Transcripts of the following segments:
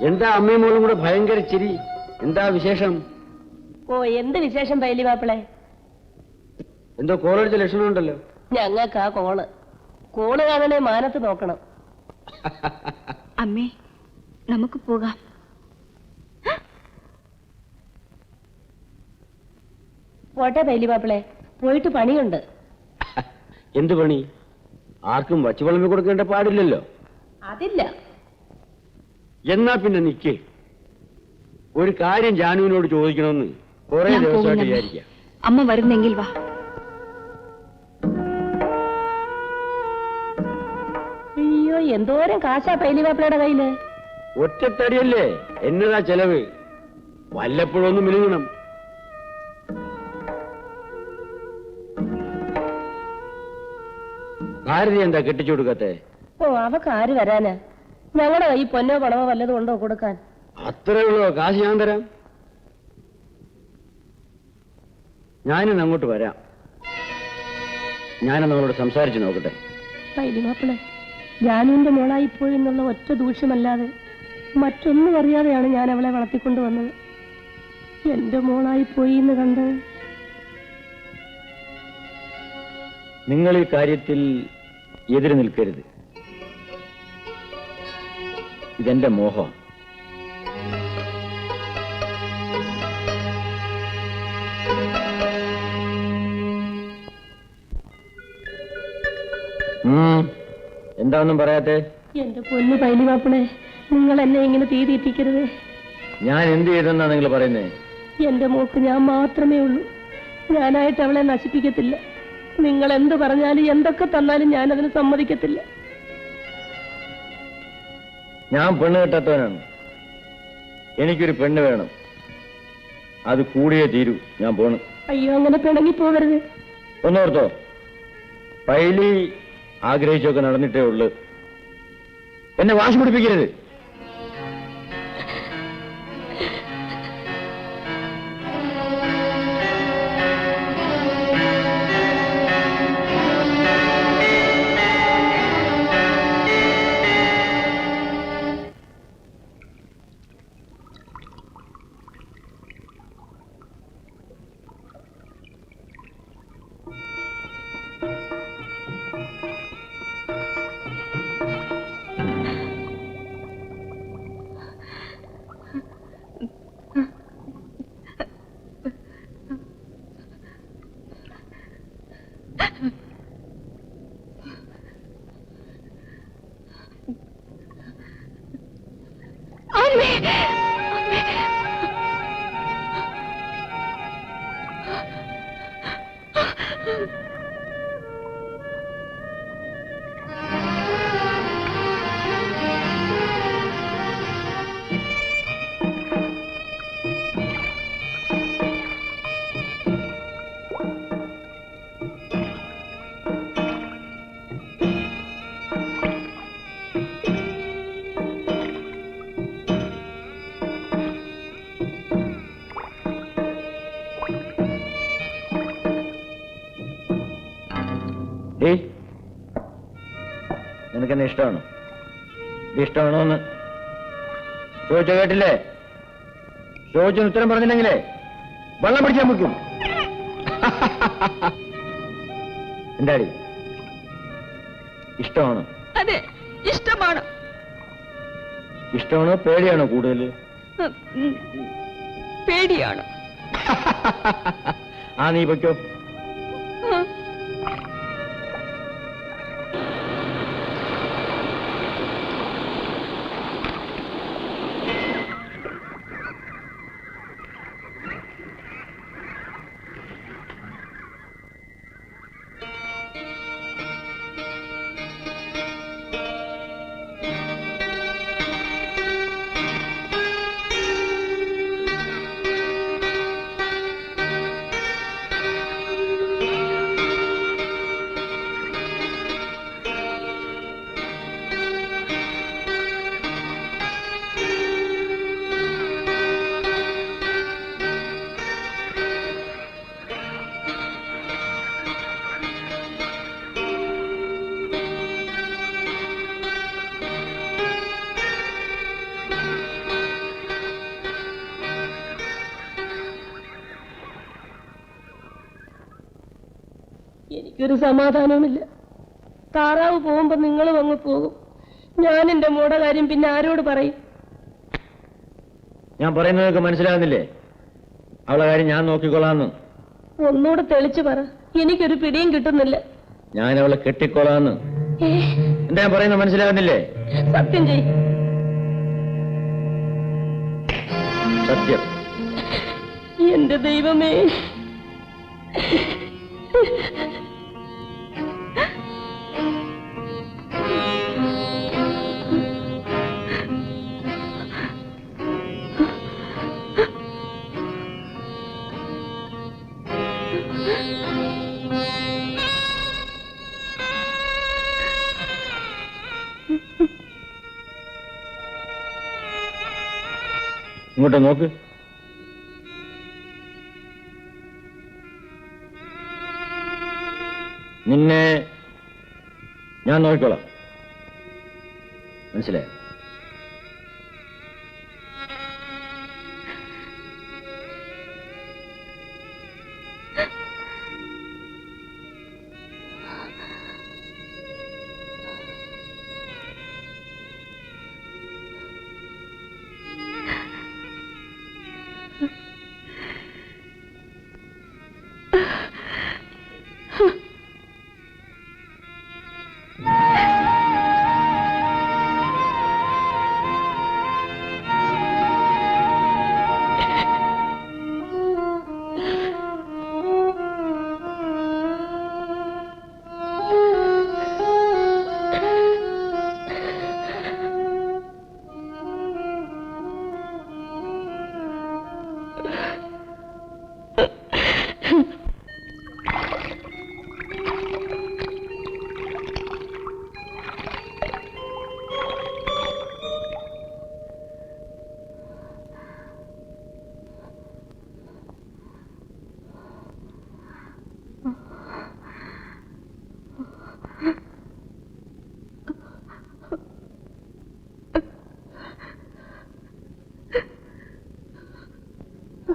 എന്താ അമ്മയും മോളും കൂടെ ഭയങ്കര ചിരി? എന്താ വിശേഷം? ഓ, എന്ത് വിശേഷം പൈലി മാപ്പിളെ? എന്തോ കോളടിച്ച ലക്ഷണമുണ്ടല്ലോ. ഞങ്ങൾക്ക് ആ കോള് കാണണേ മാനത്ത് നോക്കണം. അമ്മേ, നമുക്ക് പോകാം. പോട്ടെ പൈലി മാപ്പിളെ, പോയിട്ട് പണിയുണ്ട്. എന്ത് പണി? ആർക്കും വച്ചു വിളമ്പി കൊടുക്കേണ്ട പാടില്ലല്ലോ. അതില്ല. എന്നാ പിന്നെ നിക്ക്. ഒരു കാര്യം ജാനുവിനോട് ചോദിക്കണമെന്ന് കുറെ ദിവസമായിട്ട് വിചാരിക്കാം. അമ്മ വരുന്നെങ്കിൽ വാ. അയ്യോ, എന്തോരം കാശാ പൈലി മാപ്പിളയുടെ കയ്യില്. ഒറ്റത്തടിയല്ലേ, എന്നതാ ചെലവ്? വല്ലപ്പോഴും ഒന്ന് മിനുങ്ങണം. ഭാരതി എന്താ കെട്ടിച്ചു കൊടുക്കത്തെ? ഓ, അവക്ക് ആര് വരാനാ? ഞങ്ങളുടെ കൈ പൊന്നോ പണമോ വല്ലതും ഉണ്ടോ കൊടുക്കാൻ? അത്രേ ഉള്ളോ? കാശ് ഞാൻ തരാം. ഞാനിന്ന് അങ്ങോട്ട് വരാം. ഞാനെന്ന് അവളോട് സംസാരിച്ചു നോക്കട്ടെ. പൈലി മാപ്പിളെ, ജാനുവിന്റെ മോളായിപ്പോയി എന്നുള്ള ഒറ്റ ദൂഷ്യമല്ലാതെ മറ്റൊന്നും അറിയാതെയാണ് ഞാൻ അവളെ വളർത്തിക്കൊണ്ടുവന്നത്. എന്റെ മോളായിപ്പോയി എന്ന് കണ്ട് നിങ്ങൾ ഈ കാര്യത്തിൽ എതിര് നിൽക്കരുത്. ഇതെന്റെ മോഹം. എന്താണെന്നും പറയാത്തെ? എന്റെ പൊന്നു പൈലി മാപ്പിളെ, നിങ്ങൾ എന്നെ ഇങ്ങനെ തീ തീറ്റിക്കരുത്. ഞാൻ എന്ത് ചെയ്തെന്നാ നിങ്ങൾ പറയുന്നേ? എന്റെ മോക്ക് ഞാൻ മാത്രമേ ഉള്ളൂ. ഞാനായിട്ട് അവളെ നശിപ്പിക്കത്തില്ല. നിങ്ങൾ എന്ത് പറഞ്ഞാലും എന്തൊക്കെ തന്നാലും ഞാൻ അതിന് സമ്മതിക്കത്തില്ല. ഞാൻ പെണ്ണ് കെട്ടാത്തവനാണ്. എനിക്കൊരു പെണ്ണ് വേണം. അത് കൂടിയേ തീരൂ. ഞാൻ പോണു. അയ്യോ, അങ്ങനെ പിണങ്ങി പോകരുത്. ഒന്നോർത്തോ, പൈലി ആഗ്രഹിച്ചൊക്കെ നടന്നിട്ടേ ഉള്ളു. എന്നെ വാശി പിടിപ്പിക്കരുത്. നിനക്കെന്നെ ഇഷ്ടമാണോ? ഇഷ്ടമാണോ എന്ന് ചോദിച്ച കേട്ടില്ലേ? ചോദിച്ചൊന്ന് ഉത്തരം പറഞ്ഞില്ലെങ്കിലേ വെള്ളം പിടിക്കാൻ മുക്കും. എന്താടി, ഇഷ്ടമാണോ? അതെ, ഇഷ്ടമാണ്. ഇഷ്ടമാണോ പേടിയാണോ കൂടുതൽ? പേടിയാണ്. ആ, നീ പൊയ്ക്കോ. എനിക്കൊരു സമാധാനവുമില്ല. താറാവ് പോകുമ്പോ നിങ്ങളും അങ്ങ് പോകും. ഞാൻ എന്റെ മോടെ കാര്യം പിന്നെ ആരോട് പറയും? ഞാൻ പറയുന്നതൊക്കെ മനസ്സിലാകുന്നില്ലേ? അവളെ കാര്യം ഞാൻ നോക്കിക്കൊള്ളാന്ന്. ഒന്നുകൂടെ തെളിച്ചു പറ, എനിക്കൊരു പിടിയും കിട്ടുന്നില്ല. ഞാൻ അവളെ കെട്ടിക്കൊള്ളാന്ന്. എന്താ ഞാൻ പറയുന്നത് മനസ്സിലാകുന്നില്ലേ? സത്യം ചെയ്. സത്യം. എന്റെ ദൈവമേ, ഇങ്ങോട്ട് നോക്ക്. നിന്നെ ഞാൻ നോക്കിക്കോളാം. മനസ്സിലായോ?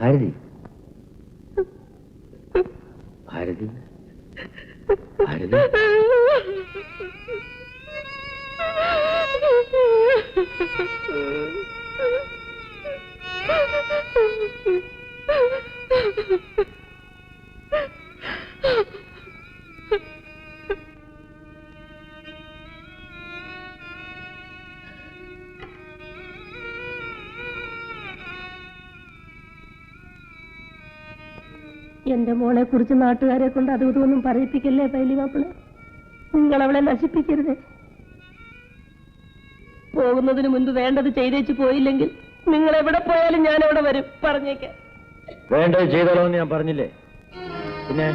ഭാരതി, ഭാരതി, ഭാരതി. എന്റെ മോളെ കുറിച്ച് നാട്ടുകാരെ കൊണ്ട് അതും ഇതൊന്നും പറയിപ്പിക്കല്ലേ പൈലി മാപ്പിള. നിങ്ങൾ അവളെ നശിപ്പിക്കരുത്. പോകുന്നതിന് മുൻപ് വേണ്ടത് ചെയ്തേച്ച് പോയില്ലെങ്കിൽ നിങ്ങൾ എവിടെ പോയാലും ഞാൻ അവിടെ വരും, പറഞ്ഞേക്കാം. വേണ്ടത് ചെയ്തോളൂ എന്ന് ഞാൻ പറഞ്ഞില്ലേ? പിന്നെ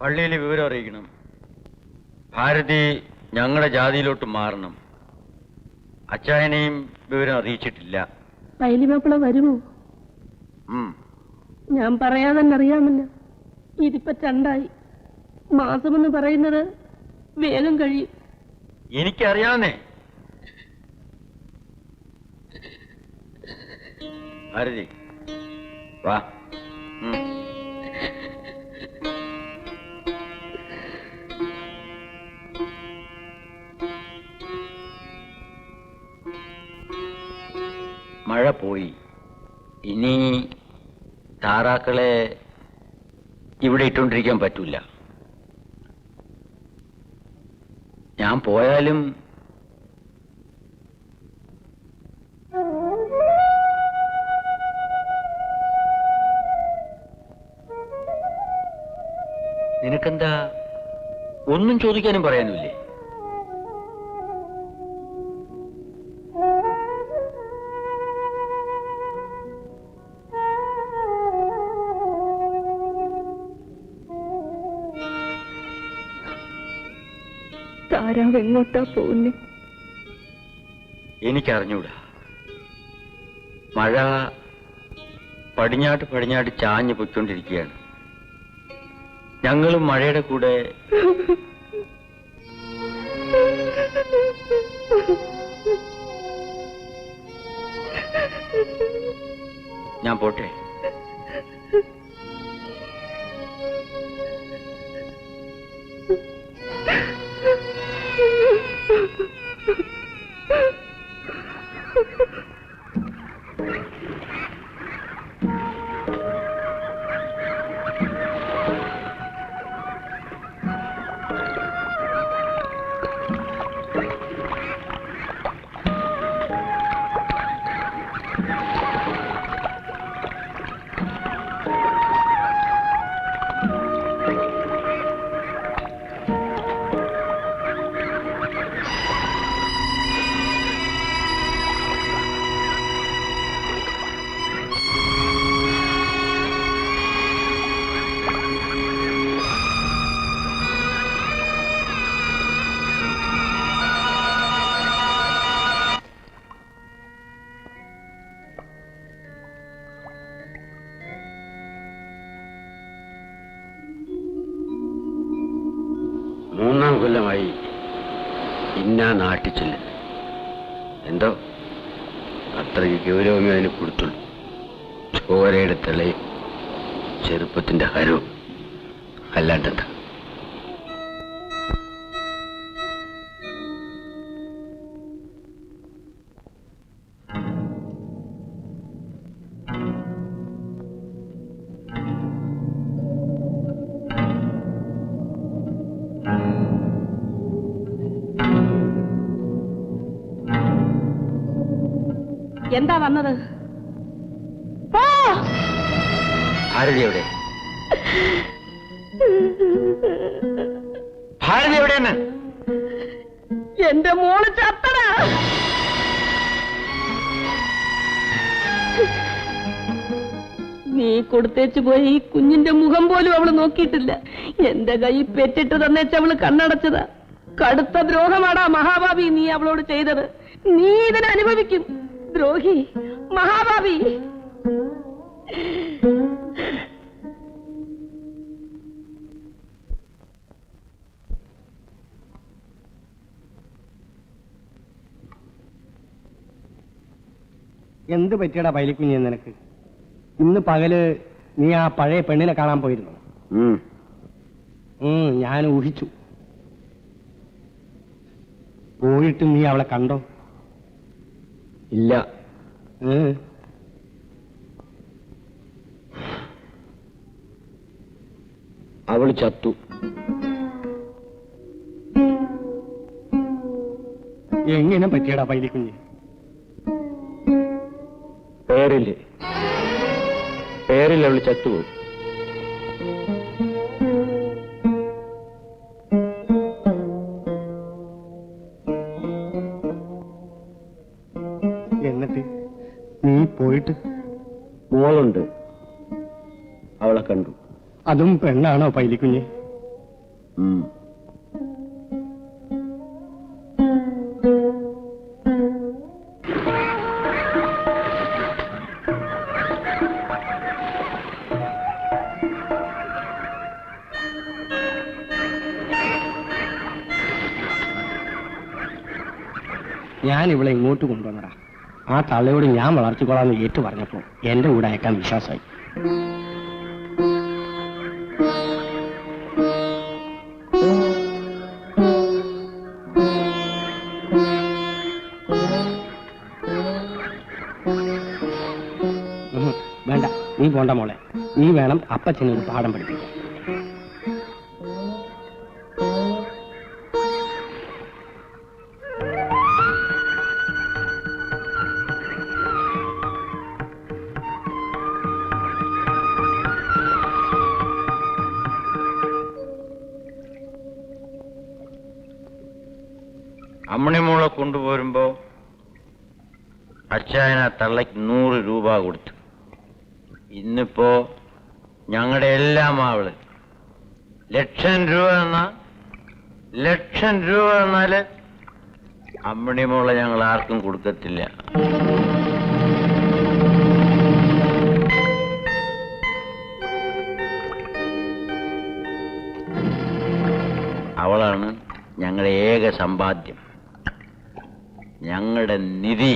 പള്ളിയിൽ വിവരം അറിയിക്കണം. ഭാരതി ഞങ്ങളുടെ ജാതിയിലോട്ട് മാറണം. അച്ചായനെയും വിവരം അറിയിച്ചിട്ടില്ല. പൈലി മാപ്പിള വരുമോ? ഞാൻ പറയാതെ തന്നെ അറിയാമല്ലോ. ഇതിപ്പോ 2 മാസമെന്ന് പറയുന്നത് വേഗം കഴിയും. എനിക്കറിയാവുന്നേ. ഭാരതി വാ. മഴ പോയി. ഇനി താറാക്കളെ ഇവിടെ ഇട്ടുകൊണ്ടിരിക്കാൻ പറ്റൂല. ഞാൻ പോയാലും നിനക്കെന്താ ഒന്നും ചോദിക്കാനും പറയാനുമില്ലേ? താരാവ് എങ്ങോട്ടാ പോകുന്നേ? എനിക്കറിഞ്ഞൂടാ. മഴ പടിഞ്ഞാട്ട് ചാഞ്ഞു പൊയ്ക്കൊണ്ടിരിക്കുകയാണ്. ഞങ്ങളും മഴയുടെ കൂടെ ഞാൻ പോട്ടെ. മൂന്നാം കൊല്ലമായി ഇന്നാ നാട്ടിച്ചില്ല. എന്തോ അത്രയ്ക്ക് ഗൗരവമേ അതിന് കൊടുത്തുള്ളൂ. ചോരയുടെ തെളയും ചെറുപ്പത്തിന്റെ ഹരവും അല്ലാണ്ടെന്താ. എന്താ വന്നത്? ഭാരതി എവിടെ? ഭാരതി എവിടെയാണ്? എന്റെ മോള് ചത്തടാ. നീ കൊടുത്തേച്ചു പോയി ഈ കുഞ്ഞിന്റെ മുഖം പോലും അവള് നോക്കിയിട്ടില്ല. എന്റെ കൈ പെറ്റിട്ട് തന്നേച്ച് അവള് കണ്ണടച്ചതാ. കടുത്ത ദ്രോഹമാടാ മഹാഭാവി നീ അവളോട് ചെയ്തത്. നീ ഇതിനെ അനുഭവിക്കും. ദ്രോഹി, മഹാഭാവി. എന്ത് പറ്റിയടാ പൈലിക്കുഞ്ഞ് നിനക്ക്? ഇന്ന് പകല് നീ ആ പഴയ പെണ്ണിനെ കാണാൻ പോയിരുന്നു? ഞാൻ ഊഹിച്ചു. പോയിട്ട് നീ അവളെ കണ്ടോ? ഇല്ല. അവള് ചത്തു. എങ്ങനെ പറ്റിയടാ പൈലിക്കുഞ്ഞ്? പേരിൽ അവള് ചത്തുപോയി. എന്നിട്ട് നീ പോയിട്ട്? മോളുണ്ട്, അവളെ കണ്ടു. അതും പെണ്ണാണോ പൈലിക്കുഞ്ഞ്? ഞാൻ ഇവിടെ ഇങ്ങോട്ട് കൊണ്ടുവന്നടാ. ആ തള്ളയോട് ഞാൻ വളർത്തിക്കൊള്ളാന്ന് ഏറ്റു പറഞ്ഞപ്പോ എന്റെ കൂടെ അയക്കാൻ വിശ്വാസമായി. വേണ്ട, നീ പോണ്ട മോളെ. നീ വേണം അപ്പച്ചനൊരു പാഠം പഠിപ്പിക്കാൻ. അമ്മണിമോളെ കൊണ്ടുപോരുമ്പോ അച്ചായന തള്ളയ്ക്ക് 100 രൂപ കൊടുത്തു. ഇന്നിപ്പോ ഞങ്ങളുടെ എല്ലാം അവള് ലക്ഷം രൂപ എന്നാല് അമ്മണിമോളെ ഞങ്ങൾ ആർക്കും കൊടുക്കത്തില്ല. അവളാണ് ഞങ്ങളുടെ ഏക സമ്പാദ്യം, ഞങ്ങളുടെ നിധി.